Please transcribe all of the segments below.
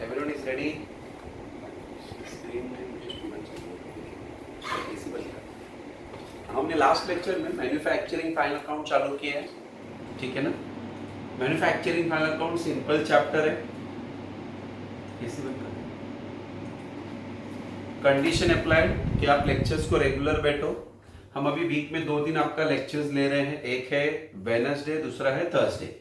Everyone is ready? Screen में मुझे होना चाहिए इसी बंद कर। हमने लास्ट लेक्चर में मैन्युफैक्चरिंग फाइनल अकाउंट चालू किया है, ठीक है ना। Manufacturing final account simple chapter है, इसी बंद कर। कंडीशन अप्लाइड कि आप लेक्चर्स को रेगुलर बैठो। हम अभी वीक में 2 दिन आपका लेक्चर्स ले रहे हैं, एक है वेडनेसडे, दूसरा है थर्सडे।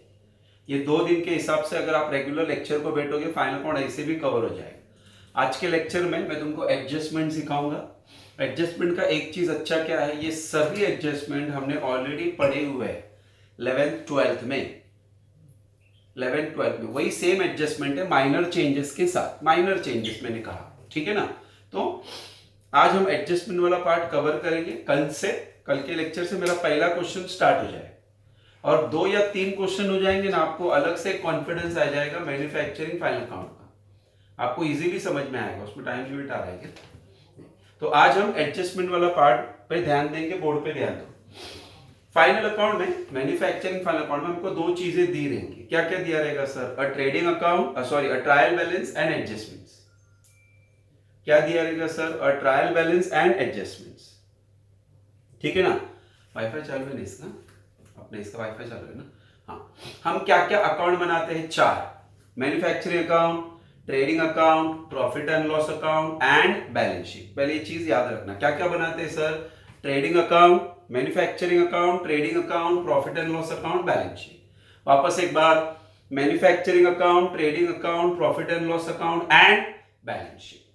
ये 2 दिन के हिसाब से अगर आप रेगुलर लेक्चर को बैठोगे फाइनल अकाउंट ऐसे भी कवर हो जाएगा। आज के लेक्चर में मैं तुमको एडजस्टमेंट सिखाऊंगा। एडजस्टमेंट का एक चीज अच्छा क्या है, ये सभी एडजस्टमेंट हमने ऑलरेडी पढ़े हुए हैं 11th 12th में। 11th 12th में वही सेम एडजस्टमेंट है, माइनर चेंजेस के साथ। माइनर चेंजेस मैंने कहा, ठीक है ना। तो आज हम एडजस्टमेंट वाला पार्ट कवर करेंगे। कल के लेक्चर से मेरा पहला क्वेश्चन स्टार्ट हो जाएगा और 2 या 3 क्वेश्चन हो जाएंगे ना, आपको अलग से कॉन्फिडेंस आ जाएगा मैन्युफैक्चरिंग फाइनल अकाउंट का। आपको इजीली समझ में आएगा, उसमें टाइम लिमिट आ रहा है क्या। तो आज हम एडजस्टमेंट वाला पार्ट पे ध्यान देंगे, बोर्ड पे ध्यान दो। फाइनल अकाउंट में, मैन्युफैक्चरिंग फाइनल अकाउंट में हमको 2 चीजें दी रहेंगी। क्या क्या दिया रहेगा sir? A trading account, a trial balance and adjustments. क्या दिया रहेगा sir? A trial balance and adjustments, ठीक है ना। वाईफाई चालू है ना इसका? अपने इसका वाईफाई चालू है ना। हाँ, हम क्या क्या अकाउंट बनाते हैं? 4। Manufacturing account, trading account, profit and loss account and balance sheet. पहले ये चीज याद रखना, क्या क्या बनाते हैं sir? Trading account, manufacturing account, trading account, profit and loss account, balance sheet. वापस एक बार, manufacturing account, trading account, profit and loss account and balance sheet.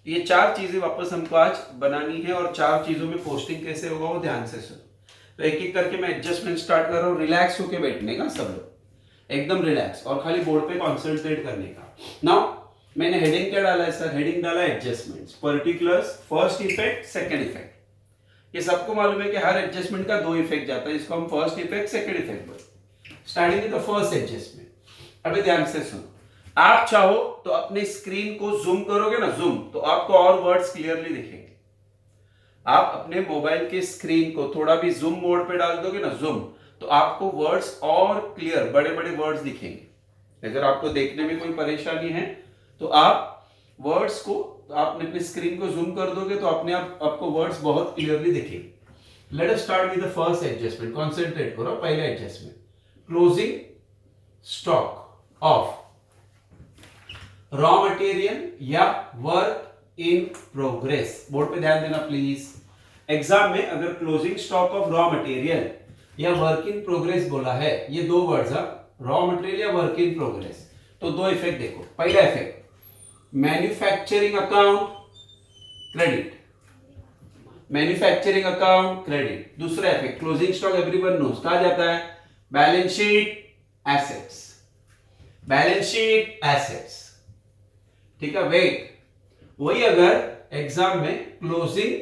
ये 4 चीजें वापस हमको आज बनानी है और 4 चीजों में पोस्टिंग कैसे होगा वो ध्यान से सुनो। तो एक एक करके मैं एडजस्टमेंट स्टार्ट कर रहा हूँ। रिलैक्स होके बैठने का सब लोग, एकदम रिलैक्स, और खाली बोर्ड पे कॉन्सेंट्रेट करने का। नाउ मैंने हेडिंग क्या डाला है सर? हेडिंग डाला adjustments, particulars, first effect, second effect. ये सबको मालूम है कि हर एडजस्टमेंट का 2 इफेक्ट जाता है, इसको हम फर्स्ट इफेक्ट, सेकंड इफेक्ट बोलते हैं। Starting with the first adjustment. अभी ध्यान से सुनो। आप चाहो तो अपने स्क्रीन को जूम करोगे ना, जूम, तो आपको और वर्ड्स क्लियरली दिखेंगे। आप अपने मोबाइल के स्क्रीन को थोड़ा भी जूम मोड पे डाल दोगे ना, जूम, तो आपको वर्ड्स और क्लियर, बड़े बड़े वर्ड्स दिखेंगे। अगर आपको देखने में कोई परेशानी है तो आप वर्ड्स को, आपने अपनी स्क्रीन को जूम कर दोगे तो अपने आप आपको वर्ड्स बहुत क्लियरली दिखेंगे। Let us start with the first adjustment. Concentrate करो। पहला adjustment, closing stock of raw material या वर्क इन प्रोग्रेस। बोर्ड पे ध्यान देना प्लीज। एग्जाम में अगर closing stock of raw material या वर्क इन प्रोग्रेस बोला है, ये 2 वर्ड्स, रॉ मटेरियल या वर्क इन प्रोग्रेस, तो 2 इफेक्ट देखो। पहला effect, manufacturing account credit, manufacturing account credit. दूसरा effect, closing stock, everyone nose, कहा जाता है balance sheet assets, balance sheet assets, ठीक है। वेट, वही अगर एग्जाम में closing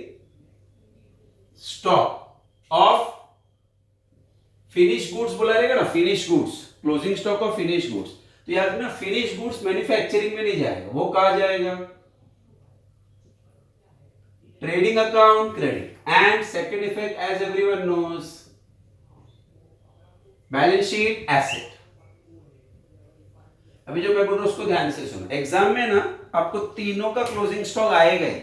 stock of finish goods बोला रहेगा ना, finish goods, closing stock of finish goods, तो याद रखना फिनिश गुड्स मैन्युफैक्चरिंग में नहीं जाएगा, वो कहा जाएगा trading account credit. And second effect, as everyone knows, balance sheet asset. अभी जो मैं बोल रहा हूं उसको ध्यान से सुनो। एग्जाम में ना आपको तीनों का क्लोजिंग स्टॉक आएगा ही।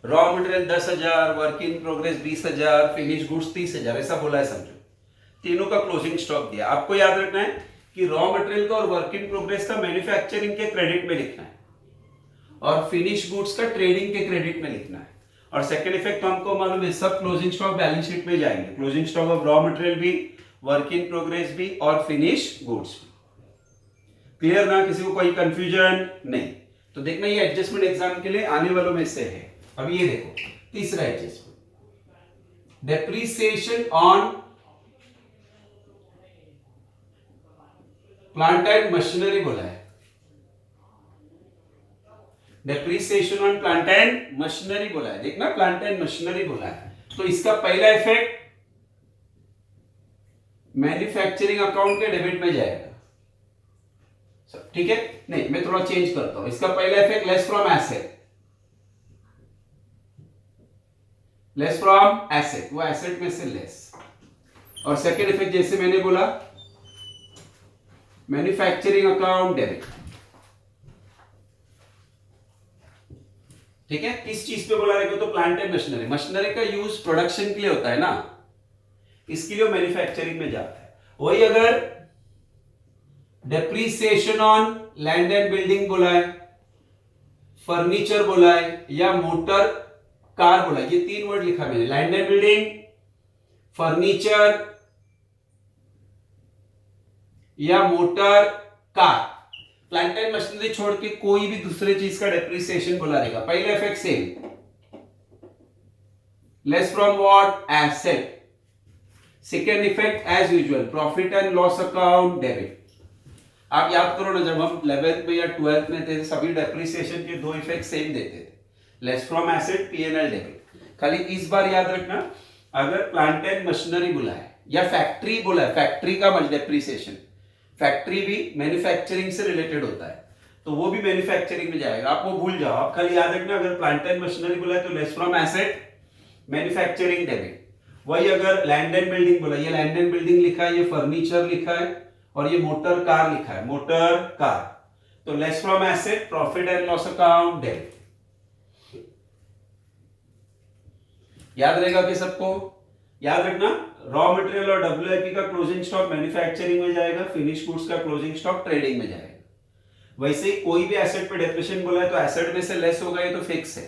Raw material 10,000, work in progress 20,000, finish goods 30,000, ऐसा बोला है समझो। तीनों का क्लोजिंग स्टॉक दिया। आपको याद रखना है कि रॉ मटेरियल का और वर्क इन प्रोग्रेस का मैन्युफैक्चरिंग के क्रेडिट में लिखना है और फिनिश गुड्स का ट्रेडिंग के क्रेडिट में लिखना है। और सेकंड इफेक्ट तो हमको मालूम है, सब क्लोजिंग स्टॉक बैलेंस शीट में जाएंगे। Closing stock of raw material भी, वर्क इन प्रोग्रेस भी और फिनिश गुड्स भी। क्लियर ना? किसी को कोई कंफ्यूजन नहीं? तो देखना ये एडजस्टमेंट एग्जाम के लिए आने वालों में से है। अब ये देखो तीसरा adjustment, depreciation on plant and machinery बोला है। Depreciation on plant and machinery बोला है। देखना, प्लांट एंड मशीनरी बोला है, तो इसका पहला इफेक्ट मैन्युफैक्चरिंग अकाउंट के डेबिट में जाएगा, ठीक है। नहीं, मैं थोड़ा चेंज करता हूं। इसका पहला effect, less from asset, less from asset, वो एसेट में से लेस। और सेकंड इफेक्ट जैसे मैंने बोला, मैन्युफैक्चरिंग अकाउंट डेबिट। ठीक है, किस चीज पे बोला रहेगा? तो प्लांट एंड मशीनरी। मशीनरी का यूज प्रोडक्शन के लिए होता है ना, इसके लिए मैन्युफैक्चरिंग में जाता है। वही अगर depreciation on land and building बोला है, फर्नीचर बोला है, या मोटर कार बोला है, ये तीन वर्ड लिखा मैंने, लैंड एंड बिल्डिंग, फर्नीचर या motor car. Plant and machinery छोड़ के कोई भी दूसरे चीज का डेप्रिसिएशन बोला रहेगा। पहले effect same, less from what? Asset. Second effect as usual, profit and loss account, debit. आप याद करो ना, जब हम 11th में या 12th में थे, सभी डेप्रिसिएशन के दो इफेक्ट सेम देते थे, less from asset, PNL, debit. खाली इस बार याद रखना, अगर प्लांट एंड मशीनरी बोला है या फैक्ट्री बोला है, फैक्ट्री का डेप्रिसिएशन, फैक्ट्री भी मैन्युफैक्चरिंग से रिलेटेड होता है, तो वो भी मैन्युफैक्चरिंग में जाएगा। आप वो भूल जाओ, आप खाली याद रखना, अगर प्लांट एंड मशीनरी बोला है तो less from asset, manufacturing, debit. वही अगर लैंड एंड बिल्डिंग बोला, ये लैंड एंड बिल्डिंग लिखा है, ये फर्नीचर लिखा है, और ये मोटर कार लिखा है, मोटर कार, तो less from asset, profit and loss account, debit. याद रहेगा कि सबको? याद रखना, रॉ मटेरियल और डब्ल्यूआईपी का क्लोजिंग स्टॉक मैन्युफैक्चरिंग में जाएगा, फिनिश गुड्स का क्लोजिंग स्टॉक ट्रेडिंग में जाएगा। वैसे ही कोई भी एसेट पे डेप्रिसिएशन बोला है तो एसेट में से लेस होगा, ये तो फिक्स है।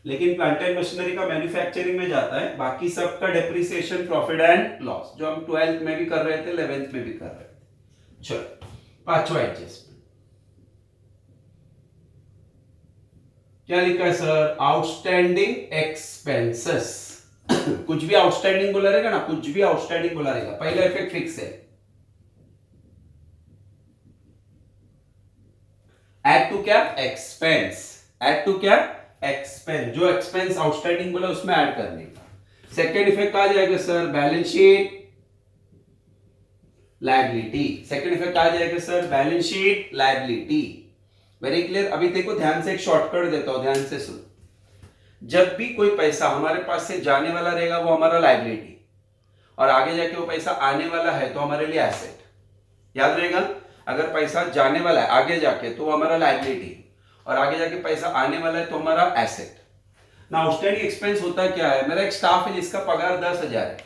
लेकिन प्लांट एंड मशीनरी का मैन्युफैक्चरिंग में जाता है, बाकी सब का डेप्रिसिएशन, प्रॉफिट एंड लॉस, जो हम 12th में भी कर रहे थे, 11th में भी कर रहे थे। चलो, पांचवा एडजस्टमेंट क्या लिखा है सर? Outstanding expenses. कुछ भी आउटस्टैंडिंग बोला रहेगा ना, कुछ भी आउटस्टैंडिंग बोला रहेगा, पहला इफेक्ट फिक्स है, एड टू क्या? एक्सपेंस। एड टू क्या? एक्सपेंस। जो एक्सपेंस आउटस्टैंडिंग बोला उसमें ऐड करने का। सेकेंड इफेक्ट आ जाएगा sir, balance sheet, liability. Second effect आ जाएगा sir, balance sheet, liability. Very clear. अभी देखो, ध्यान से एक शॉर्टकट देता हूं, ध्यान से सुन। जब भी कोई पैसा हमारे पास से जाने वाला रहेगा वो हमारा लायबिलिटी, और आगे जाके वो पैसा आने वाला है तो हमारे लिए एसेट। याद रहेगा, अगर पैसा जाने वाला है आगे जाके तो हमारा लायबिलिटी, और आगे जाके पैसा आने वाला है तो हमारा एसेट ना। आउटस्टैंडिंग एक्सपेंस होता क्या है? मेरा एक स्टाफ है जिसका पगार 10,000 है,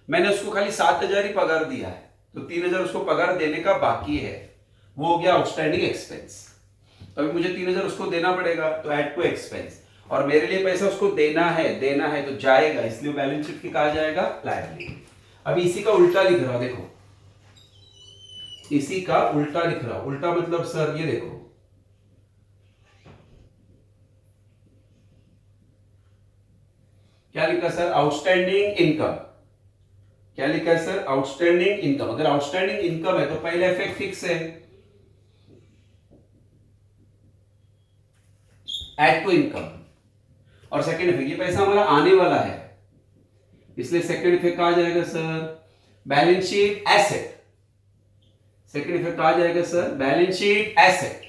मैंने उसको खाली 7,000 ही पगार दिया है, तो 3,000 उसको पगार देने का बाकी है, वो हो गया आउटस्टैंडिंग एक्सपेंस। तो अभी मुझे 3,000 उसको देना पड़ेगा, तो ऐड टू एक्सपेंस, और मेरे लिए पैसा उसको देना है तो जाएगा, इसलिए बैलेंस शीट की कहा जाएगा लायबिलिटी। अभी इसी का उल्टा लिख रहा हूं, देखो, इसी का उल्टा लिख रहा हूं। उल्टा मतलब सर ये देखो, क्या लिखा सर? Outstanding income. क्या लिखा है सर? Outstanding income. अगर आउटस्टैंडिंग इनकम है तो पहला इफेक्ट फिक्स है, ऐड टू इनकम, और सेकेंड इफेक्ट ये पैसा हमारा आने वाला है, इसलिए सेकेंड इफेक्ट आ जाएगा sir balance sheet asset. Second effect आ जाएगा सर बैलेंस शीट एसेट।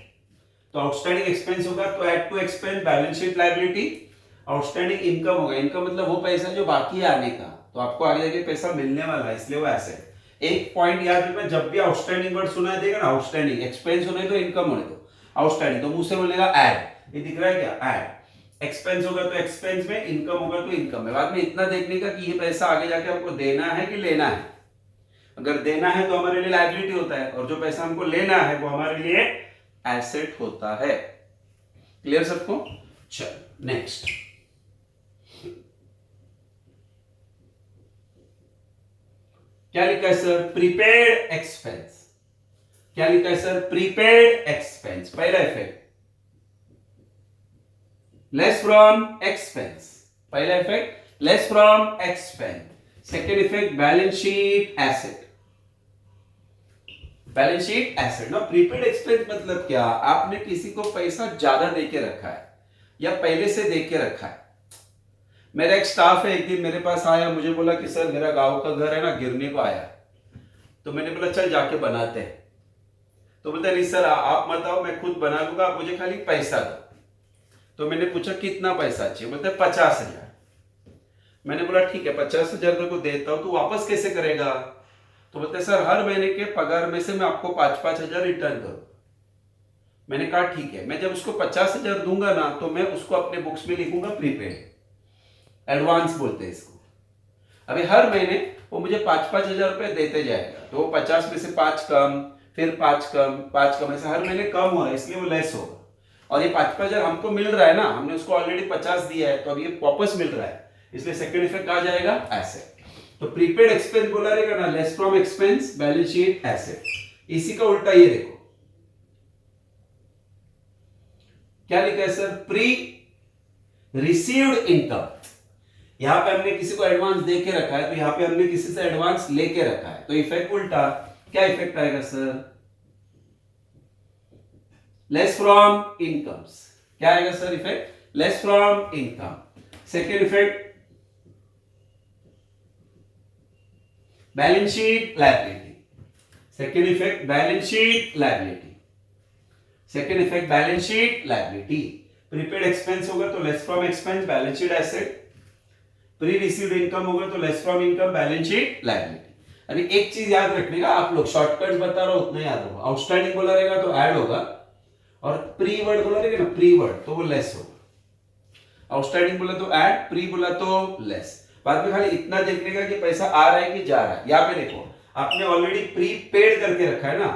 तो आउटस्टैंडिंग एक्सपेंस होगा तो add to expense, balance sheet liability. Outstanding income होगा, इनकम मतलब वो पैसा जो बाकी है आने का, तो आपको आगे जाके पैसा मिलने वाला है, इसलिए वो एसेट। एक पॉइंट याद रखना, जब भी आउटस्टैंडिंग वर्ड सुना देगा ना, आउटस्टैंडिंग एक्सपेंस होने तो इनकम होने दो, आउटस्टैंडिंग तो मुंह से बोलेगा ऐड। ये दिख रहा है क्या? ऐड। एक्सपेंस होगा तो एक्सपेंस में, इनकम होगा तो इनकम में। बाद में इतना देखने का कि ये पैसा आगे जाके हमको देना है कि लेना है। अगर देना है तो हमारे लिए लायबिलिटी होता है, और जो पैसा हमको लेना है वो हमारे लिए एसेट होता है। क्लियर सबको? चलो नेक्स्ट, क्या लिखा है सर? Prepaid expense. क्या लिखा है सर? Prepaid expense. पहला इफेक्ट लेस फ्रॉम एक्सपेंस, पहला effect less from expense. Second effect balance sheet asset, balance sheet asset ना। प्रीपेड एक्सपेंस मतलब क्या? आपने किसी को पैसा ज्यादा देके रखा है या पहले से देके रखा है। मेरा एक स्टाफ है, एक दिन मेरे पास आया, मुझे बोला कि सर मेरा गांव का घर है ना, गिरने को आया, तो मैंने बोला चल जाके बनाते हैं। तो बोलता नहीं सर आप मत आओ, मैं खुद बना लूंगा, आप मुझे खाली पैसा दो। तो मैंने पूछा कितना पैसा चाहिए? बोलते 50,000। मैंने बोला ठीक है 50,000 तेरे को देता हूं, तो वापस कैसे करेगा? तो बोलते सर हर महीने के पगार में से मैं आपको 5-5 हजार रिटर्न करूं। मैंने कहा ठीक है, मैं जब उसको 50,000 दूंगा ना तो मैं उसको अपने बुक्स में लिखूंगा प्रीपेड, एडवांस बोलते हैं इसको। अभी हर महीने वो मुझे 5,000 रुपए देते जाएगा, तो वो 50 में से 5 कम, फिर 5 कम, 5 कम, ऐसे हर महीने कम हो रहा है, इसलिए वो लेस होगा। और ये 5,000 हमको मिल रहा है ना, हमने उसको ऑलरेडी 50 दिया है, तो अब ये वापस मिल रहा है, इसलिए सेकंड इफेक्ट आ जाएगा एसेट। तो प्रीपेड एक्सपेंस बोला रहेगा ना, less from expense, balance sheet asset. इसी का उल्टा ये देखो क्या लिखा है सर, प्री रिसीव्ड इनकम। यहां पे हमने किसी को एडवांस दे के रखा है, तो यहां पे हमने किसी से एडवांस लेके रखा है, तो इफेक्ट उल्टा, क्या इफेक्ट आएगा सर, लेस फ्रॉम इनकम्स। क्या आएगा sir effect, less from income. Second effect, balance sheet liability. Second effect balance sheet liability. Second effect balance sheet liability. Prepaid expense होगा तो less from expense, balance sheet asset. Pre received income होगा तो less from income, balance sheet liability. अभी एक चीज याद रखने का, आप लोग शॉर्टकट्स बता रहा हूं उतना याद होगा। आउटस्टैंडिंग बोला रहेगा तो ऐड होगा, और प्री वर्ड बोला रहेगा ना, प्री वर्ड, तो वो लेस होगा। आउटस्टैंडिंग बोला तो ऐड, प्री बोला तो लेस। बाद में खाली इतना देखने का कि पैसा आ रहा है कि जा रहा है। यहां पे देखो आपने ऑलरेडी प्री पेड करके रखा है ना,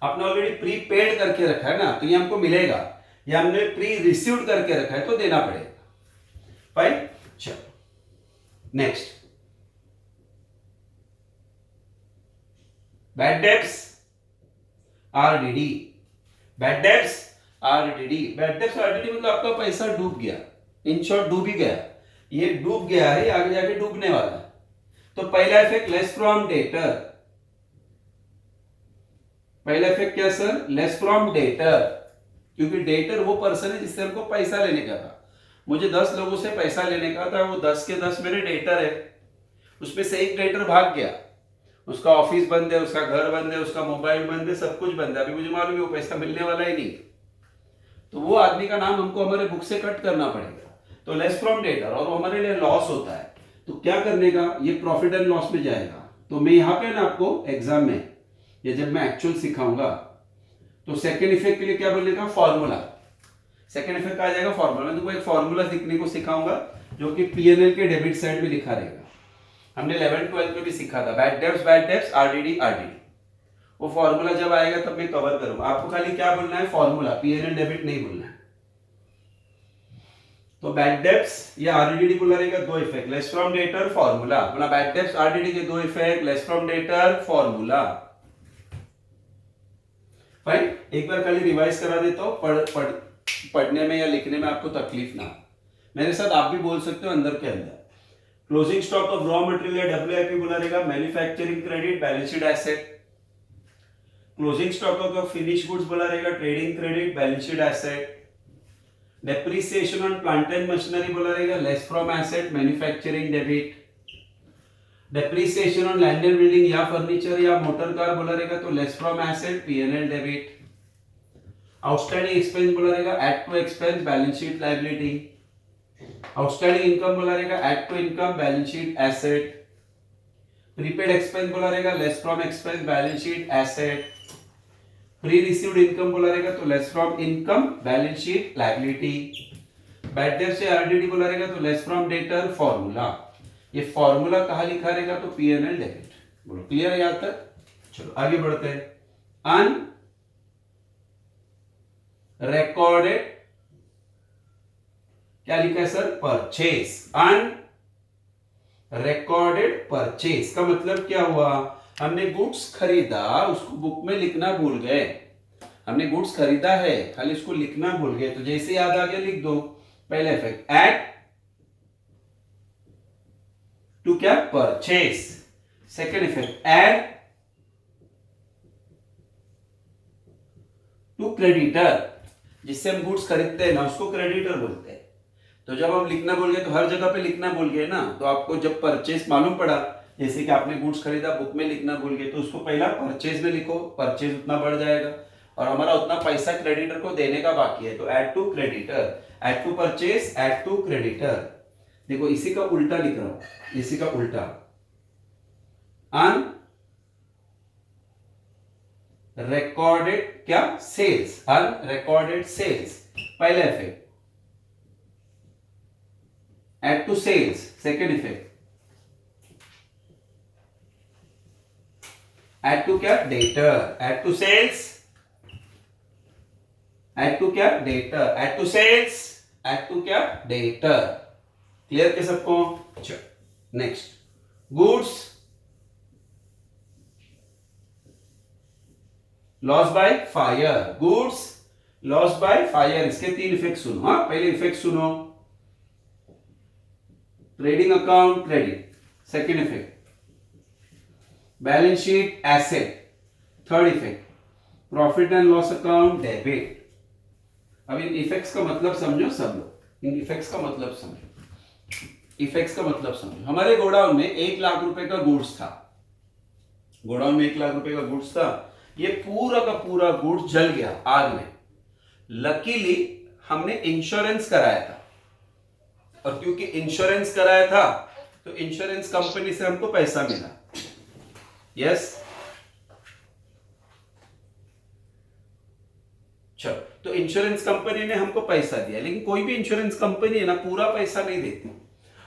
आपने ऑलरेडी प्री पेड करके रखा है ना, तो ये हमको मिलेगा। ये हमने प्री रिसीव्ड करके रखा है तो देना पड़ेगा। फाइन, चलो next, bad debts RDD. Bad debts RDD, bad debts RDD मतलब आपका पैसा डूब गया, इन शॉर्ट डूब ही गया। ये डूब गया है, आगे जाके डूबने वाला है। तो पहला इफेक्ट लेस फ्रॉम डेटर। पहला इफेक्ट क्या सर, लेस फ्रॉम डेटर, क्योंकि डेटर वो पर्सन है जिससे हमको पैसा लेने का था। मुझे 10 लोगों से पैसा लेने का था, वो 10 के 10 मेरे डेटर है, उसमें से एक डेटर भाग गया, उसका ऑफिस बंद है, उसका घर बंद है, उसका मोबाइल बंद है, सब कुछ बंद है। अभी मुझे मालूम है वो पैसा मिलने वाला ही नहीं, तो वो आदमी का नाम हमको हमारे बुक से कट करना पड़ेगा। तो लेस फ्रॉम डेटर, और वो हमारे लिए लॉस होता है, तो क्या करने का, ये प्रॉफिट एंड लॉस में जाएगा। तो मैं यहाँ पे ना आपको एग्जाम में, ये जब मैं एक्चुअल सिखाऊंगा, तो सेकेंड इफेक्ट के लिए क्या बोलने का, फॉर्मूला। सेकेंड इफेक्ट आ जाएगा फॉर्मूला। मैं तुमको एक फॉर्मूला लिखने को सिखाऊंगा जो कि पीएनएल के डेबिट साइड में लिखा रहेगा। हमने 11th-12th में भी सीखा था, बैड डेब्ट्स आरडीडी आरडीडी। वो फॉर्मूला जब आएगा तब मैं कवर करूंगा। आपको खाली क्या बोलना है, फॉर्मूला, पीएनएल डेबिट नहीं बोलना है। तो बैड डेब्ट्स या आरडीडी बोला रहेगा, दो effect, less from debtor, formula. बोला बैड डेब्ट्स आरडीडी के दो effect, less from debtor, formula. Fine, एक बार खाली रिवाइज करा देता हूं, पढ़ने में या लिखने में आपको तकलीफ ना। मेरे साथ आप भी बोल सकते हो अंदर के अंदर। Closing stock of raw material या डब्ल्यूआईपी बोला रहेगा, manufacturing credit, balance sheet asset. Closing stock of finish goods बोला रहेगा, trading credit, balance sheet asset. Depreciation on plant and machinery बोला रहेगा, less from asset, manufacturing debit. Depreciation on land and building या furniture या motor car बोला रहेगा, तो less from asset, PNL debit. Outstanding expense बोला रहेगा, add to expense, balance sheet liability. Outstanding income बोला रहेगा, add to income, balance sheet asset. Prepaid expense बोला रहेगा, less from expense, balance sheet asset. Pre received income बोला रहेगा तो less from income, balance sheet liability. Bad debts से RDD बोला रहेगा तो लेस फ्रॉम डेटर, फॉर्मूला। ये फॉर्मूला कहां लिखा रहेगा, तो पीएनएल डेबिट। बोलो क्लियर है यहां तक? चलो आगे बढ़ते हैं। अन रिकॉर्डेड, क्या लिखा है सर, परचेस। अन रिकॉर्डेड परचेस का मतलब क्या हुआ, हमने गुड्स खरीदा, उसको बुक में लिखना भूल गए। हमने गुड्स खरीदा है, खाली उसको लिखना भूल गए, तो जैसे याद आ गया लिख दो। पहला इफेक्ट, एड टू क्या, purchase. Second effect, add to creditor, जिससे हम गुड्स खरीदते हैं ना उसको क्रेडिटर बोलते हैं। तो जब हम लिखना भूल गए तो हर जगह पे लिखना भूल गए ना, तो आपको जब परचेस मालूम पड़ा, जैसे कि आपने गुड्स खरीदा, बुक में लिखना भूल गए, तो उसको पहला परचेज में लिखो, परचेज उतना बढ़ जाएगा और हमारा उतना पैसा क्रेडिटर को देने का बाकी है, तो add to creditor, add to purchase, add to creditor. देखो इसी का उल्टा लिख रहा हूं, इसी का उल्टा, अन रिकॉर्डेड क्या सेल्स, अनरिकॉर्डेड सेल्स पहला effect, add to sales second effect, add to क्या debtor, add to sales, add to क्या debtor, add to sales, add to क्या डेटर। क्लियर के सबको? चलो next, goods loss by fire, goods loss by fire, इसके तीन effect सुनो। हाँ पहले इफेक्ट सुनो, trading account credit, second effect balance sheet asset, third effect profit and loss account debit. अब इन इफेक्ट्स का मतलब समझो सब लोग, इन इफेक्ट्स का मतलब समझो, इफेक्ट्स का मतलब समझो। हमारे गोडाउन में 1 लाख रुपए का गुड्स था, गोडाउन में 1 लाख रुपए का गुड्स था, ये पूरा का पूरा गुड्स जल गया आग में। लकीली हमने इंश्योरेंस कराया था, और क्योंकि इंश्योरेंस कराया था तो इंश्योरेंस कंपनी से हमको पैसा मिला। यस चलो, तो इंश्योरेंस कंपनी ने हमको पैसा दिया, लेकिन कोई भी इंश्योरेंस कंपनी है ना पूरा पैसा नहीं देती,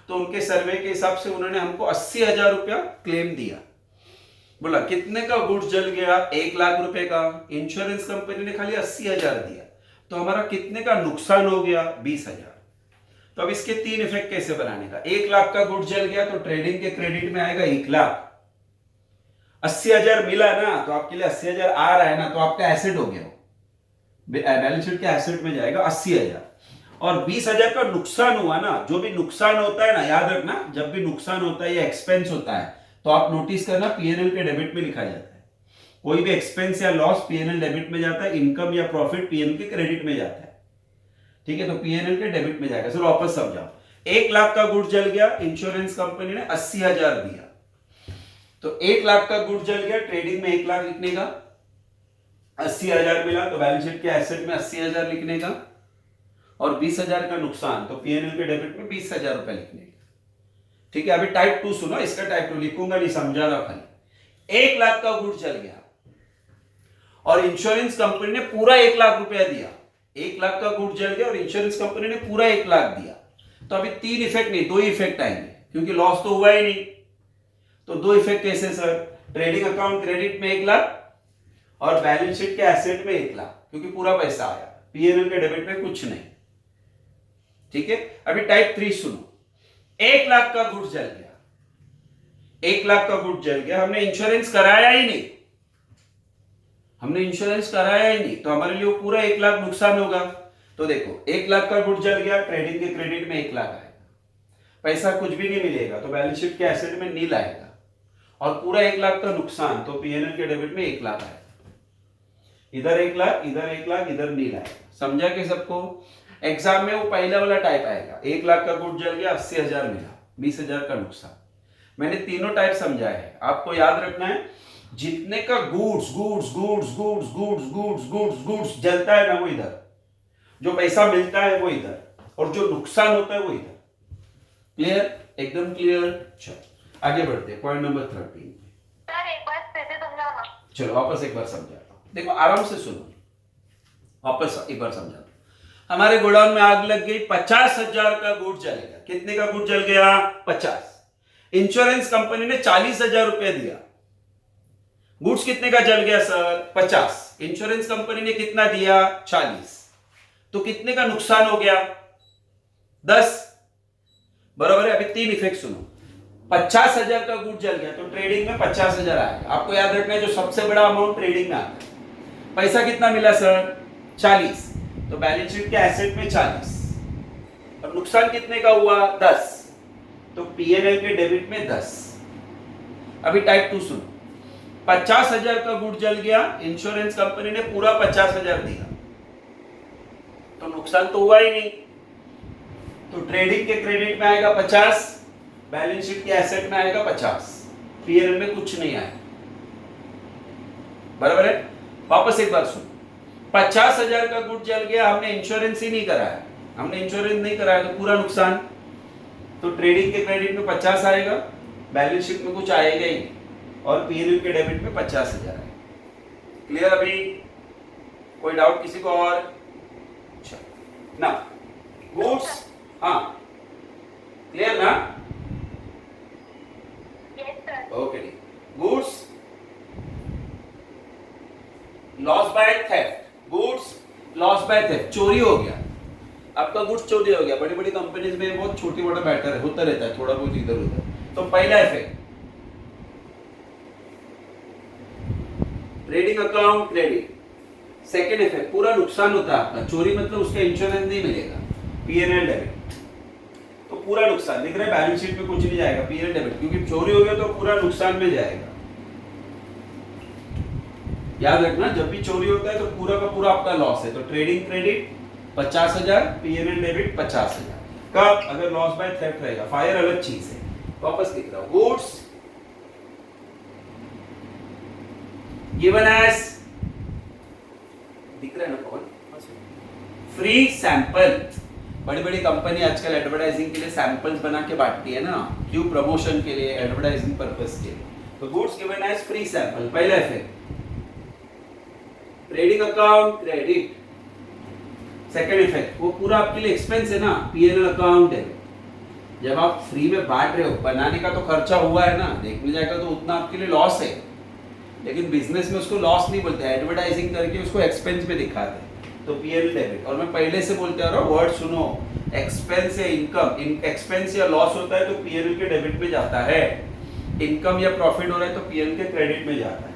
तो उनके सर्वे के हिसाब से उन्होंने हमको 80,000 रुपया क्लेम दिया। बोला कितने का गुड्स जल गया? 1 लाख रुपए का। इंश्योरेंस कंपनी ने खाली 80,000 दिया, तो हमारा कितने का नुकसान हो गया? 20,000। तो अब इसके तीन इफेक्ट कैसे बनाने का? 1 लाख का गुड्स जल गया तो ट्रेडिंग के क्रेडिट में आएगा 1 लाख। 80,000 मिला ना, तो आपके लिए 80,000 आ रहा है ना, तो आपका एसेट हो गया, बैलेंस शीट के एसेट में जाएगा 80,000। और 20,000 का नुकसान हुआ ना, जो भी नुकसान होता है ना, याद रखना, जब भी नुकसान होता है या एक्सपेंस होता है तो आप नोटिस करना पीएनएल के डेबिट में लिखा जाता है। कोई भी एक्सपेंस या लॉस पीएनएल डेबिट में जाता है, इनकम या प्रॉफिट पीएनएल के क्रेडिट में जाता है। ठीक है, तो पीएनएल के डेबिट में जाएगा। चलो वापस समझाओ, 1 लाख का गुड्स जल गया, इंश्योरेंस कंपनी ने 80,000 दिया, तो 1 लाख का गुड्स जल गया, ट्रेडिंग में 1 लाख लिखने का, 80,000 मिला तो बैलेंस शीट के एसेट में 80,000 लिखने का, और 20,000 का नुकसान तो पीएनएल के डेबिट में 20,000 रुपए लिखने का। ठीक है, अभी टाइप 2 सुनो, इसका टाइप 2 लिखूंगा नहीं, समझा रहा खाली। 1 लाख का गुड्स जल गया और इंश्योरेंस कंपनी ने पूरा 1 लाख रुपया दिया। 1 लाख का गुड्स जल गया और इंश्योरेंस कंपनी ने पूरा 1 लाख दिया, तो अभी तीन इफेक्ट नहीं, दो इफेक्ट आएंगे, क्योंकि लॉस तो हुआ ही नहीं। तो दो इफेक्ट कैसे सर? ट्रेडिंग अकाउंट क्रेडिट में 1 लाख और बैलेंस शीट के एसेट में 1 लाख, क्योंकि पूरा पैसा आया, पीएनएल के डेबिट में कुछ नहीं। ठीक है, अभी टाइप 3 सुनो, 1 लाख का गुड्स जल गया, 1 लाख का गुड्स जल गया, हमने इंश्योरेंस कराया ही नहीं, हमने इंश्योरेंस कराया ही नहीं, तो हमारे लिए वो पूरा 1 लाख नुकसान होगा। तो देखो 1 लाख का गुड्स जल गया, ट्रेडिंग के क्रेडिट में 1 लाख आएगा, पैसा कुछ भी नहीं मिलेगा, तो बैलेंस शीट के एसेट में नील आएगा, और पूरा 1 लाख का नुकसान तो पीएनएल के डेबिट में 1 लाख आएगा। इधर 1 लाख, इधर 1 लाख, इधर नील आएगा। समझा कि सबको? एग्जाम में वो पहला वाला टाइप आएगा, 1 लाख का गुड्स जल गया, 80,000 मिला, 20,000 का नुकसान। मैंने तीनों टाइप समझाया है, आपको याद रखना है, जितने का goods goods goods goods goods goods goods goods जलता है ना, वो इधर, जो पैसा मिलता है वो इधर, और जो नुकसान होता है वो इधर। क्लियर? एकदम क्लियर। चलो आगे बढ़ते हैं, पॉइंट नंबर 13। सर एक बार फिर से समझाओ ना। चलो वापस एक बार समझाता हूं, देखो आराम से सुनो, वापस एक बार समझाता हूं। हमारे गोडाउन में आग लग गई, 50,000 का गुड्स जलेगा। कितने का गुड्स जल गया? 50। इंश्योरेंस कंपनी ने 40,000 रुपए दिया। गुड्स कितने का जल गया सर? 50। इंश्योरेंस कंपनी ने कितना दिया? 40। तो कितने का नुकसान हो गया? 10। बराबर है। अभी तीन इफेक्ट सुनो, 50,000 का गुड्स जल गया तो ट्रेडिंग में 50,000 आएगा। आपको याद रखना है, जो सबसे बड़ा अमाउंट ट्रेडिंग में आता है। पैसा कितना मिला सर? 40, तो बैलेंस शीट के एसेट में 40, और नुकसान कितने का हुआ? 10, तो पीएनएल के डेबिट में 10। अभी टाइप 2 सुनो, 50,000 का गुड्स जल गया, इंश्योरेंस कंपनी ने पूरा 50,000 दिया, तो नुकसान तो हुआ ही नहीं, तो ट्रेडिंग के क्रेडिट में आएगा 50, बैलेंस शीट के एसेट में आएगा 50, पीएनएल में कुछ नहीं आएगा। बराबर है। वापस एक बार सुनो, 50,000 का गुड्स जल गया, हमने इंश्योरेंस ही नहीं कराया, हमने इंश्योरेंस नहीं कराया तो पूरा नुकसान, तो ट्रेडिंग के क्रेडिट में 50 आएगा, बैलेंस शीट में कुछ आएगा ही नहीं, और पीएनएल के डेबिट में 50,000 आएगा। क्लियर अभी? कोई डाउट किसी को और? अच्छा ना, गुड्स, हाँ क्लियर ना? Yes sir. Okay, goods loss by theft, goods loss by theft, चोरी हो गया, आपका गुड्स चोरी हो गया। बड़ी बड़ी कंपनीज में बहुत छोटी मोटा मैटर है, होता रहता है थोड़ा बहुत इधर उधर। तो पहला effect trading account credit. Second effect पूरा नुकसान होता है आपका, चोरी मतलब उसका इंश्योरेंस नहीं मिलेगा, पीएनएल डेबिट, तो पूरा नुकसान दिख रहा है, बैलेंस शीट में कुछ नहीं जाएगा, पीएनएल डेबिट, क्योंकि चोरी हो गया तो पूरा नुकसान में जाएगा। याद रखना, जब भी चोरी होता है तो पूरा का पूरा आपका लॉस है। तो ट्रेडिंग क्रेडिट 50,000, पीएनएल डेबिट 50,000। कब? अगर लॉस बाय थेफ्ट रहेगा। फायर अलग चीज है, वापस लिख रहा हूं, गुड्स गिवन एज, दिख रहा है ना कौन, फ्री सैंपल। बड़ी बड़ी कंपनी आजकल एडवर्टाइजिंग के लिए सैंपल्स बना के बांटती है ना, क्यों? प्रमोशन के लिए, एडवर्टाइजिंग पर्पस के लिए। तो goods given as free sample, पहला effect trading account credit. Second effect वो पूरा आपके लिए एक्सपेंस है ना, पीएनएल अकाउंट है। जब आप फ्री में बांट रहे हो, बनाने का तो खर्चा हुआ है ना, देखने जाएगा तो उतना आपके लिए लॉस है, लेकिन बिजनेस में उसको लॉस नहीं बोलते, एडवर्टाइजिंग करके उसको एक्सपेंस में दिखाते हैं। तो पीएनएल डेबिट, और मैं पहले से बोलते आ रहा हूँ, वर्ड सुनो, एक्सपेंस या इनकम, एक्सपेंस या लॉस होता है तो पीएनएल के डेबिट में जाता है, इनकम या प्रॉफिट हो रहा है तो पीएनएल के क्रेडिट में जाता है।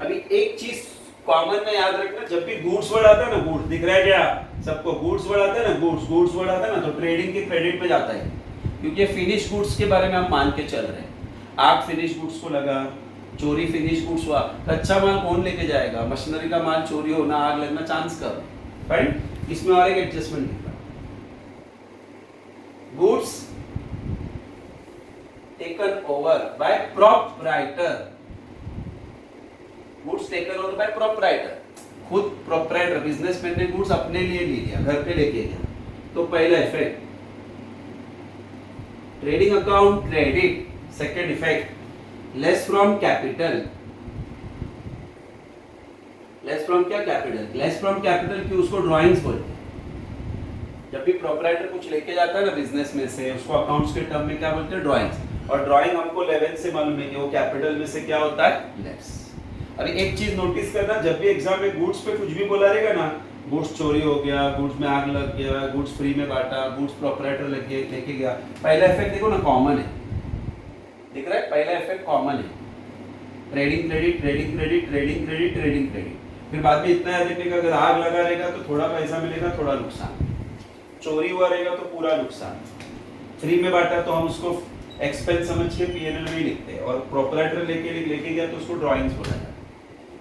अभी एक चीज कॉमन में याद रखना, जब भी गुड्स वर्ड आता है ना, गुड्स दिख रहा है क्या सबको? गुड्स वर्ड आता है ना, गुड्स वर्ड आता है ना, तो ट्रेडिंग के क्रेडिट में जाता है, क्योंकि फिनिश गुड्स के बारे में हम मान के चल रहे हैं। आग फिनिश गुड्स को लगा, चोरी फिनिश गुड्स हुआ, कच्चा माल कौन लेके जाएगा? मशीनरी का माल चोरी होना, आग लगना चांस कम, राइट? इसमें और एक एडजस्टमेंट दिखा, goods taken over by proprietor, goods taken over by proprietor, खुद प्रोपराइटर बिजनेसमैन ने गुड्स अपने लिए ले लिया, घर पे लेके गया। तो पहला effect trading account credit. Second effect less from capital, less from क्या? कैपिटल। लेस फ्रॉम कैपिटल की उसको ड्राइंग्स बोलते हैं। जब भी प्रोपराइटर कुछ लेके जाता है ना बिजनेस में से, उसको अकाउंट्स के टर्म में क्या बोलते हैं? ड्राइंग्स। और ड्राइंग हमको 11 से मालूम है कि वो कैपिटल में से क्या होता है? लेस। अभी एक चीज नोटिस करना, जब भी एग्जाम में गुड्स पे कुछ भी बोला रहेगा ना, गुड्स चोरी हो गया, गुड्स में आग लग गया, गुड्स फ्री में बांटा, गुड्स प्रोपराइटर लेके गया, पहला इफेक्ट देखो ना कॉमन है, दिख रहा है? पहला इफेक्ट कॉमन है, trading credit, trading credit, trading credit, trading credit. फिर बाद में इतना याद रखिएगा, अगर आग लगा रहेगा तो थोड़ा पैसा मिलेगा, थोड़ा नुकसान, चोरी हुआ रहेगा तो पूरा नुकसान, फ्री में बांटा तो हम उसको एक्सपेंस समझ के पीएनएल में ही लिखते हैं, और प्रोपराइटर लेके गया तो उसको ड्राइंग्स बोला जाता है।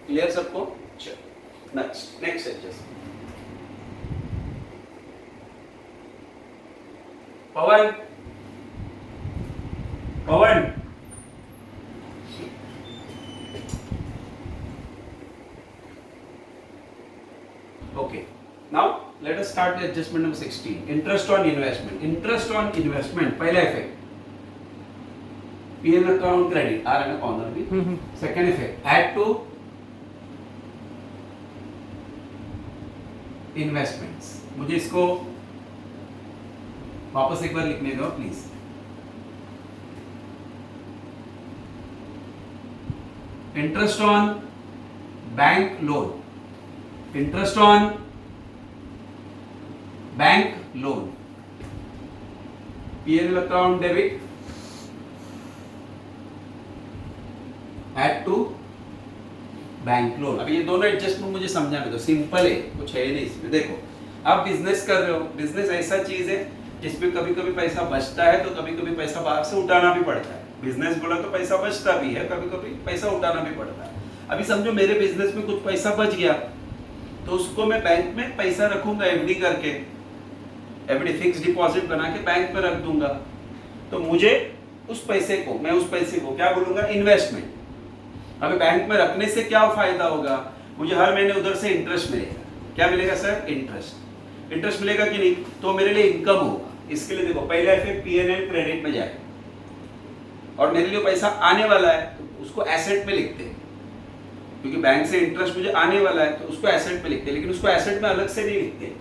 क्लियर सबको? चलो next adjust. Pawan, Pawan okay, now let us start the adjustment number 16, interest on investment। interest on investment पहला इफेक्ट पीएनएल अकाउंट क्रेडिट, आ रहा है कॉर्नर भी। Second effect add to investments. मुझे इसको वापस एक बार लिखने दो please. Interest on bank loan, interest on bank loan, PNL account debit, add to bank loan. अभी ये दोनों एडजस्टमेंट मुझे समझाने दो, सिंपल है, कुछ है नहीं इसमें। देखो आप बिजनेस कर रहे हो, बिजनेस ऐसा चीज है जिसमें कभी कभी पैसा बचता है तो कभी कभी पैसा बाहर से उठाना भी पड़ता है। बिजनेस बोला तो पैसा बचता भी है, कभी कभी पैसा उठाना भी पड़ता है। अभी समझो मेरे बिजनेस में कुछ पैसा बच गया तो उसको मैं बैंक में पैसा रखूंगा, एफडी करके, एफडी फिक्स डिपॉजिट बना के बैंक में रख दूंगा। तो मुझे उस पैसे को, मैं उस पैसे को क्या बोलूंगा? इन्वेस्टमेंट। अभी बैंक में रखने से क्या फायदा होगा? मुझे हर महीने उधर से इंटरेस्ट मिलेगा। क्या मिलेगा सर? इंटरेस्ट। इंटरेस्ट मिलेगा कि नहीं? तो मेरे लिए इनकम होगा। इसके लिए देखो पहला इफेक्ट पीएनएल क्रेडिट में जाएगा, और मेरे लिए पैसा आने वाला है तो उसको एसेट में लिखते हैं। क्योंकि बैंक से इंटरेस्ट मुझे आने वाला है तो उसको एसेट में लिखते हैं, लेकिन उसको एसेट में अलग से नहीं लिखते,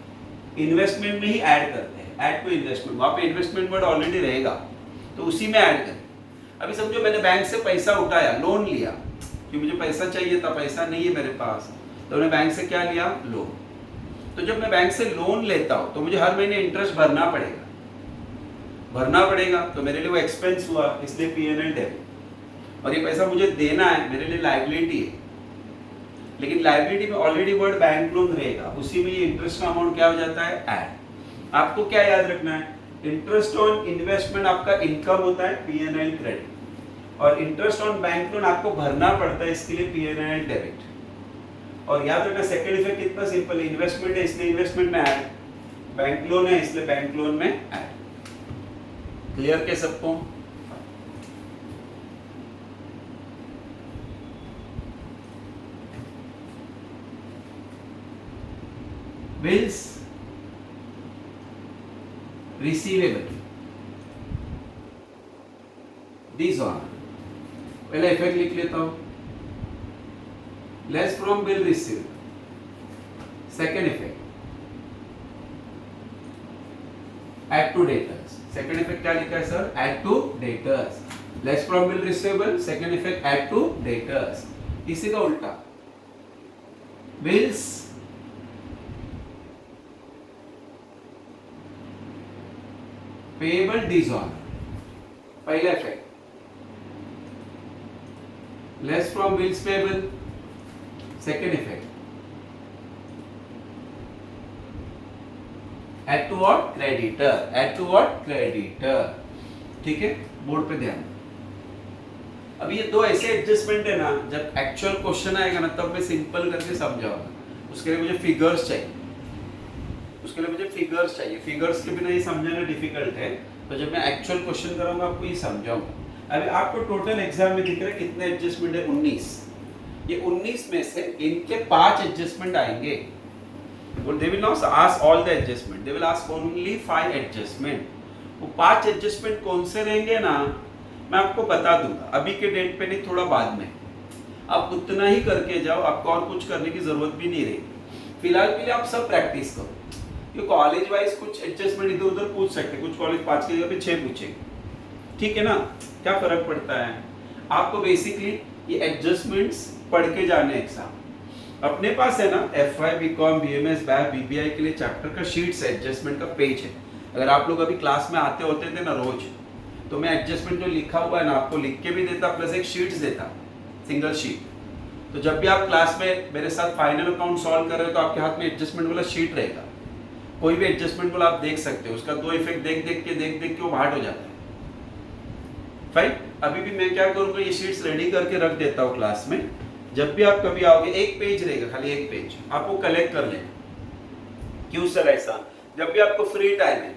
इन्वेस्टमेंट में ही ऐड करते हैं, ऐड टू इन्वेस्टमेंट, वहां पे इन्वेस्टमेंट वर्ड ऑलरेडी रहेगा तो उसी में ऐड करें। अभी समझो मैंने बैंक से पैसा उठाया, लोन लिया कि मुझे पैसा चाहिए था, पैसा नहीं है मेरे पास, तो मैंने बैंक से क्या लिया, लोन। तो जब मैं बैंक से लोन लेता हूं तो मुझे हर महीने इंटरेस्ट भरना पड़ेगा, तो मेरे लिए वो एक्सपेंस हुआ, इसलिए P&L डेबिट। और ये पैसा मुझे देना है, मेरे लिए लायबिलिटी है, लेकिन लायबिलिटी में ऑलरेडी वर्ड बैंक लोन रहेगा, उसी में ये इंटरेस्ट का अमाउंट क्या हो जाता है, ऐड। आपको क्या याद रखना है, इंटरेस्ट ऑन इन्वेस्टमेंट आपका इनकम होता है, P&L क्रेडिट, और इंटरेस्ट ऑन बैंक लोन आपको भरना पड़ता है, इसके लिए P&L डेबिट। और याद रखना सेकंड इफेक्ट कितना सिंपल है, इन्वेस्टमेंट है इसलिए इन्वेस्टमेंट में ऐड, बैंक लोन है इसलिए बैंक लोन में ऐड। क्लियर के सबको? बिल्स रिसीवेबल, दिस ऑन, पहले इफेक्ट लिख लेता हूं, less from bill receive, second effect add to debtors, second effect क्या लिखा है sir, add to debtors, less from bill receivable, second effect add to debtors. इसी का उल्टा, बिल्स पेएबल डिसऑनर, पहला effect, less from bills payable, second effect add to what, creditor, add to what, creditor. ठीक है, board पे ध्यान। अब ये दो ऐसे एडजस्टमेंट है ना, जब एक्चुअल क्वेश्चन आएगा ना तब मैं सिंपल करके समझाऊंगा, उसके लिए मुझे फिगर्स चाहिए, फिगर्स के बिना ये समझाना डिफिकल्ट है, तो जब मैं एक्चुअल क्वेश्चन करूंगा आपको ये समझाऊंगा। अभी आपको टोटल एग्जाम में दिख रहा है कितने एडजस्टमेंट है, 19। ये 19 में से इनके 5 एडजस्टमेंट आएंगे, they will not ask all the adjustment, they will ask only 5 adjustment। वो 5 एडजस्टमेंट कौन से रहेंगे ना, मैं आपको बता दूंगा, अभी के डेट पे नहीं, थोड़ा बाद में। आप उतना ही करके जाओ, आपको और कुछ करने की जरूरत भी नहीं रहेगी। फिलहाल के लिए आप सब प्रैक्टिस करो, कि कॉलेज वाइज कुछ एडजस्टमेंट इधर उधर पूछ सकते, कुछ कॉलेज 5 की जगह पे 6 पूछेंगे, ठीक है ना, क्या फर्क पड़ता है। आपको बेसिकली ये एडजस्टमेंट्स पढ़ के जाने एग्जाम। अपने पास है ना FY BCom BMS back BBI के लिए चैप्टर का शीट्स है, एडजस्टमेंट का पेज है। अगर आप लोग अभी क्लास में आते होते थे ना रोज, तो मैं एडजस्टमेंट जो लिखा हुआ है ना आपको लिख के भी देता, प्लस एक शीट्स देता, सिंगल शीट। तो जब भी आप क्लास में मेरे साथ फाइनल अकाउंट सॉल्व कर रहे हो तो आपके हाथ में एडजस्टमेंट वाला शीट रहेगा, कोई भी एडजस्टमेंट वाला आप देख सकते हो, उसका दो इफेक्ट देख देख के वो हार्ड हो जाता है। फाइन, अभी भी मैं क्या करूँगा, ये शीट्स रेडी करके रख देता हूँ क्लास में, जब भी आप कभी आओगे एक पेज रहेगा, खाली एक पेज आपको कलेक्ट कर लेना। क्यों सर ऐसा, जब भी आपको फ्री टाइम है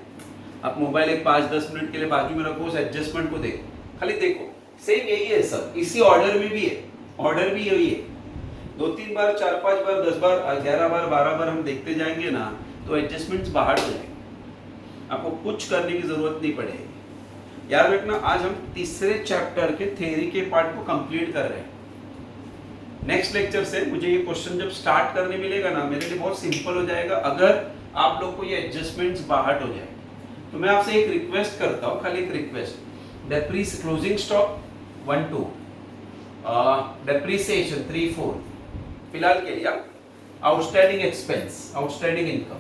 आप मोबाइल एक 5-10 मिनट के लिए बाजू में रखो, उस एडजस्टमेंट को देखो, खाली देखो, सेम यही है सर, इसी ऑर्डर में भी है, ऑर्डर भी यही है। 2-3 बार 4-5 बार 10 बार 11 बार 12 बार हम देखते जाएंगे ना तो एडजस्टमेंट्स बाहर हो जाएंगे, आपको कुछ करने की जरूरत नहीं पड़ेगी। याद रखना, आज हम तीसरे चैप्टर के थ्योरी के पार्ट को कंप्लीट कर रहे हैं। नेक्स्ट लेक्चर से मुझे ये क्वेश्चन जब स्टार्ट करने मिलेगा ना, मेरे लिए बहुत सिंपल हो जाएगा, अगर आप लोग को ये एडजस्टमेंट्स बाहर हो जाए। तो मैं आपसे एक रिक्वेस्ट करता हूँ, खाली एक रिक्वेस्ट, क्लोजिंग स्टॉक 1-2, डेप्रिसिएशन 3-4, फिलहाल के लिए आउटस्टैंडिंग एक्सपेंस, आउटस्टैंडिंग इनकम,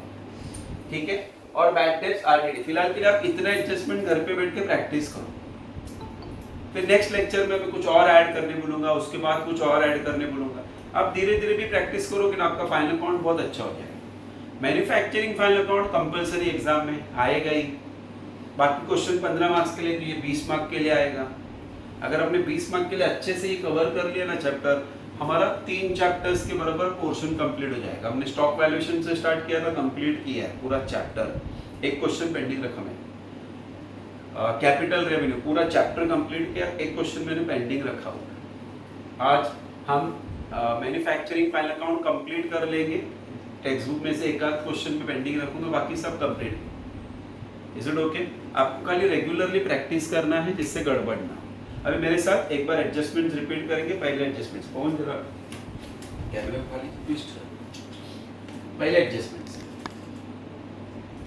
ठीक है, और बैड डेट्स RDD, फिलहाल के लिए आप इतना एडजस्टमेंट घर पे बैठ के प्रैक्टिस करो। फिर नेक्स्ट लेक्चर में मैं कुछ और ऐड करने बोलूंगा, उसके बाद कुछ और ऐड करने बोलूंगा। आप धीरे धीरे भी प्रैक्टिस करोगे ना, आपका फाइनल अकाउंट बहुत अच्छा हो जाएगा। Manufacturing final account compulsory exam में आएगा ही, बाकी क्वेश्चन 15 मार्क्स के लिए, तो ये 20 मार्क के लिए आएगा। अगर हमने 20 मार्क के लिए अच्छे से ही कवर कर लिया ना चैप्टर, हमारा 3 चैप्टर्स के बराबर पोर्शन कंप्लीट हो जाएगा। हमने स्टॉक वैल्यूएशन से स्टार्ट किया था, कंप्लीट किया है पूरा चैप्टर, एक क्वेश्चन पेंडिंग रखा मैंने। कैपिटल रेवेन्यू पूरा चैप्टर कंप्लीट किया, एक क्वेश्चन मैंने पेंडिंग रखा हुआ। आज हम मैन्युफैक्चरिंग फाइनल अकाउंट कंप्लीट कर लेंगे, टेक्स्ट बुक में से एक आध क्वेश्चन में पेंडिंग रखूंगा, बाकी सब कंप्लीट। Is it okay? आपको खाली रेगुलरली प्रैक्टिस करना है जिससे गड़बड़ ना हो। अभी मेरे साथ एक बार एडजस्टमेंट्स रिपीट करेंगे, पहले एडजस्टमेंट्स कौन जरा कैमरे में खाली ट्विस्ट पहले एडजस्टमेंट से,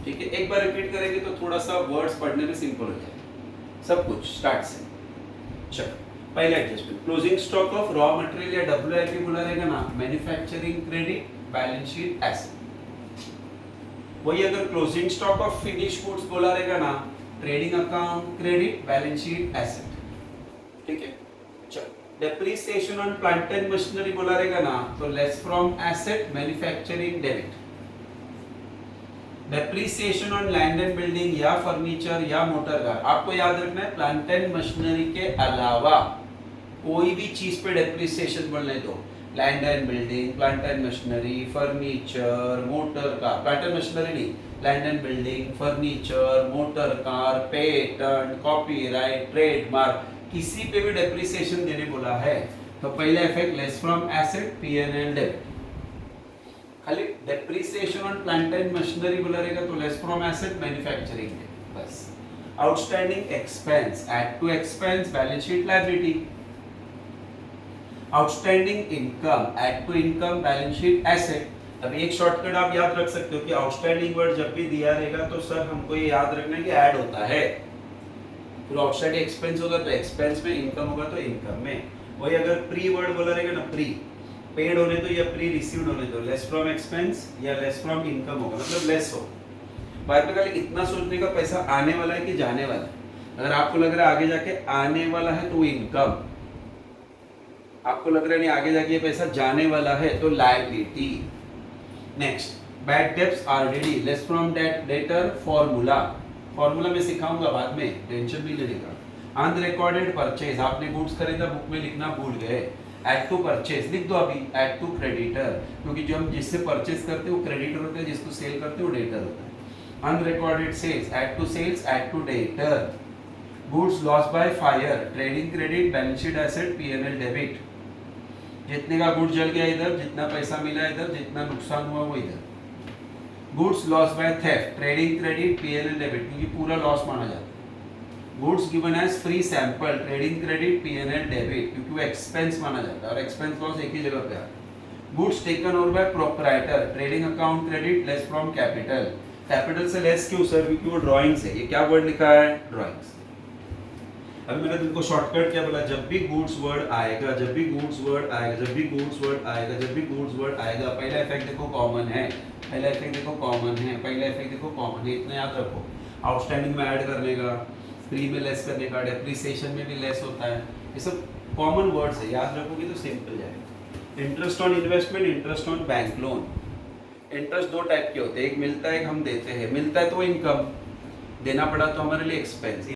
ठीक है। एक बार रिपीट करेंगे तो थोड़ा सा वर्ड्स पढ़ने में सिंपल हो जाएगा सब कुछ स्टार्ट से। चलो पहले adjustment, closing stock of raw material या डब्ल्यूआईपी बोला रहेगा ना, manufacturing credit balance sheet asset. वही अगर closing stock of finish goods बोला रहेगा ना, trading account credit balance sheet asset, ठीक है। चलो depreciation on plant and machinery बोला रहेगा ना, तो less from asset manufacturing debit. Depreciation on land and building या फर्नीचर या मोटर कार, आपको याद रखना है प्लांट एंड मशीनरी के अलावा कोई भी चीज पे डेप्रिसिएशन बोलने दो, land and building, plant and machinery, furniture, motor car, plant and machinery नहीं, land and building, furniture, motor car, patent, copyright, trademark, किसी पे भी डेप्रिसिएशन देने बोला है तो पहला effect less from asset PNL debit. खाली depreciation on plant and machinery बोला रहेगा तो less from asset manufacturing debit बस। Outstanding expense add to expense balance sheet liability. Outstanding income add to income balance sheet asset. अब एक shortcut आप याद रख सकते हो कि आउटस्टैंडिंग वर्ड जब भी दिया रहेगा तो सर हमको ये याद रखना है कि ऐड होता है, फिर आउटस्टैंडिंग एक्सपेंस होगा तो एक्सपेंस में, इनकम होगा तो इनकम में। वही अगर प्री वर्ड बोला रहेगा ना, प्री पेड होने दो या प्री रिसीव्ड होने दो, लेस फ्रॉम एक्सपेंस या लेस फ्रॉम इनकम होगा, मतलब लेस हो। बात में खाली इतना सोचने का पैसा आने वाला है कि जाने वाला है। अगर आपको लग रहा है आगे जाके आने वाला है तो इनकम, आपको लग रहा है नहीं आगे जाके ये पैसा जाने वाला है तो liability. Next bad debts RDD, less from debtor formula, formula में सिखाऊंगा बाद में, टेंशन नहीं लेने का। अनरिकॉर्डेड परचेज, आपने गुड्स खरीदा बुक में लिखना भूल गए, ऐड टू परचेज लिख दो अभी, ऐड टू क्रेडिटर, क्योंकि जो हम जिससे परचेज करते हैं वो क्रेडिटर होता है, जिसको सेल करते हैं वो डेटर होता है। Unrecorded sales, add to sales, add to debtor. Goods loss by fire, trading credit balance sheet asset PNL debit. जितने का गुड्स जल गया इधर, जितना पैसा मिला इधर, जितना नुकसान हुआ वो इधर। Goods loss by theft, trading credit PNL debit, क्योंकि पूरा लॉस माना जाता है। Goods given as free sample, trading credit PNL debit, क्योंकि वो एक्सपेंस माना जाता है और एक्सपेंस लॉस एक ही जगह पे आता है। Goods taken over by proprietor, trading account credit less from capital. Capital से लेस क्यों सर? क्योंकि वो ड्राइंग्स है। ये क्या वर्ड लिखा है? ड्राइंग्स। अभी मैंने तुमको शॉर्टकट क्या बोला, जब भी गुड्स वर्ड आएगा, जब भी गुड्स वर्ड आएगा, जब भी गुड्स वर्ड आएगा, जब भी गुड्स वर्ड आएगा, पहला इफेक्ट देखो कॉमन है, पहला इफेक्ट देखो कॉमन है, पहला इफेक्ट देखो कॉमन है, इतना याद रखो। आउटस्टैंडिंग में ऐड करने का, फ्री में लेस करने का, डेप्रिसिएशन में भी लेस होता है, ये सब कॉमन वर्ड्स है, याद रखोगे तो सिंपल जाएगा। Interest on investment, interest on bank loan. Interest दो टाइप के होते हैं, एक मिलता है एक हम देते हैं। मिलता है तो इनकम, देना पड़ा तो हमारे लिए एक्सपेंस।